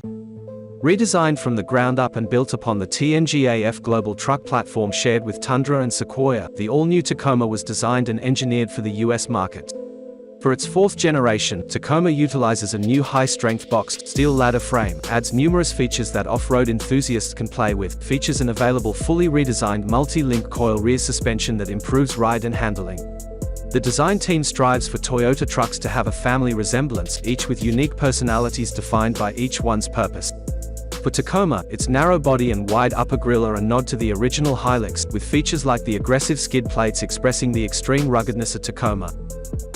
Redesigned from the ground up and built upon the TNGAF global truck platform shared with Tundra and Sequoia, the all-new Tacoma was designed and engineered for the US market. For its fourth generation, Tacoma utilizes a new high-strength boxed steel ladder frame, adds numerous features that off-road enthusiasts can play with, features an available fully redesigned multi-link coil rear suspension that improves ride and handling. The design team strives for Toyota trucks to have a family resemblance, each with unique personalities defined by each one's purpose. For Tacoma, its narrow body and wide upper grille are a nod to the original Hilux, with features like the aggressive skid plates expressing the extreme ruggedness of Tacoma.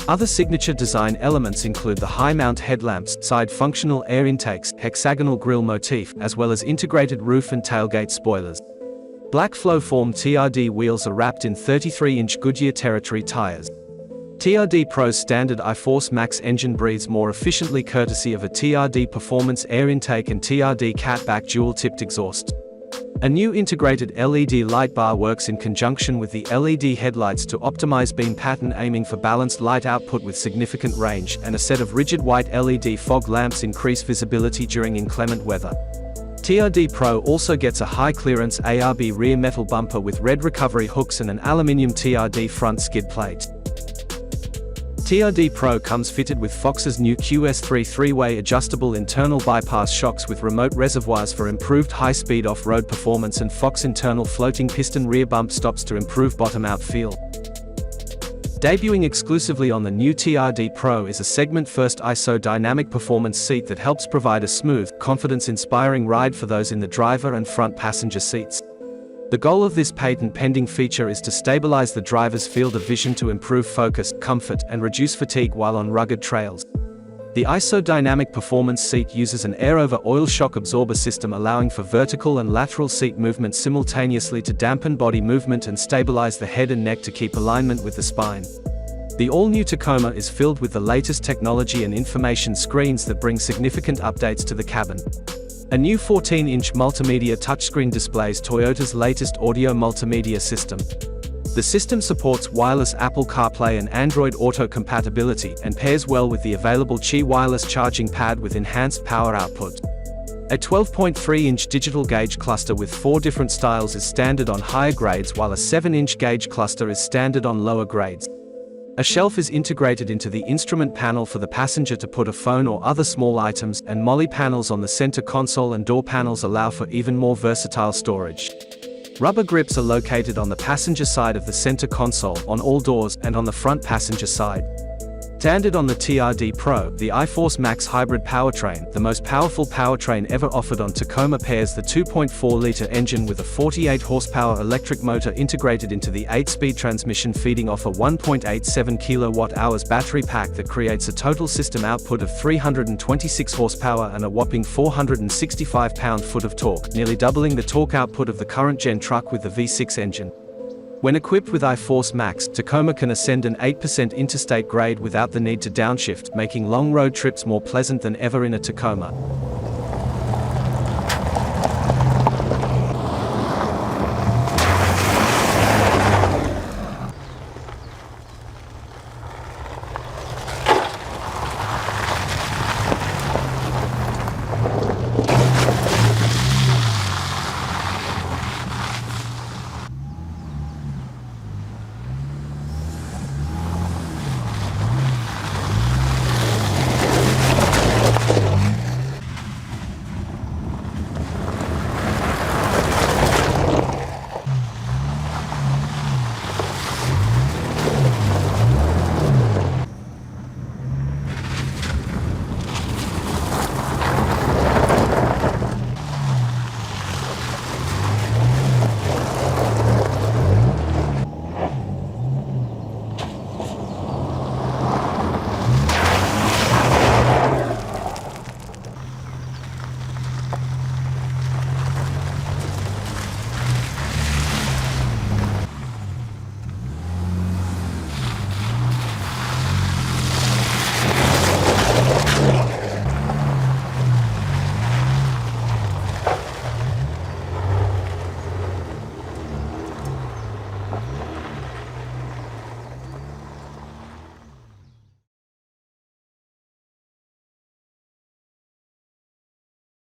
Other signature design elements include the high-mount headlamps, side functional air intakes, hexagonal grille motif, as well as integrated roof and tailgate spoilers. Black flow-form TRD wheels are wrapped in 33-inch Goodyear Territory tires. TRD Pro's standard iForce Max engine breathes more efficiently courtesy of a TRD Performance air intake and TRD Catback dual-tipped exhaust. A new integrated LED light bar works in conjunction with the LED headlights to optimize beam pattern aiming for balanced light output with significant range, and a set of rigid white LED fog lamps increase visibility during inclement weather. TRD Pro also gets a high-clearance ARB rear metal bumper with red recovery hooks and an aluminium TRD front skid plate. TRD Pro comes fitted with Fox's new QS3 three-way adjustable internal bypass shocks with remote reservoirs for improved high-speed off-road performance and Fox internal floating piston rear bump stops to improve bottom-out feel. Debuting exclusively on the new TRD Pro is a segment-first ISO dynamic performance seat that helps provide a smooth, confidence-inspiring ride for those in the driver and front passenger seats. The goal of this patent-pending feature is to stabilize the driver's field of vision to improve focus, comfort, and reduce fatigue while on rugged trails. The ISO dynamic performance seat uses an air-over-oil shock absorber system allowing for vertical and lateral seat movement simultaneously to dampen body movement and stabilize the head and neck to keep alignment with the spine. The all-new Tacoma is filled with the latest technology and information screens that bring significant updates to the cabin. A new 14-inch multimedia touchscreen displays Toyota's latest audio multimedia system. The system supports wireless Apple CarPlay and Android Auto compatibility and pairs well with the available Qi wireless charging pad with enhanced power output. A 12.3-inch digital gauge cluster with 4 different styles is standard on higher grades while a 7-inch gauge cluster is standard on lower grades. A shelf is integrated into the instrument panel for the passenger to put a phone or other small items, and MOLLE panels on the center console and door panels allow for even more versatile storage. Rubber grips are located on the passenger side of the center console, on all doors, and on the front passenger side. Standard on the TRD Pro, the iForce Max hybrid powertrain, the most powerful powertrain ever offered on Tacoma, pairs the 2.4-liter engine with a 48-horsepower electric motor integrated into the 8-speed transmission feeding off a 1.87 kWh battery pack that creates a total system output of 326 horsepower and a whopping 465 pound-foot of torque, nearly doubling the torque output of the current-gen truck with the V6 engine. When equipped with iForce Max, Tacoma can ascend an 8% interstate grade without the need to downshift, making long road trips more pleasant than ever in a Tacoma.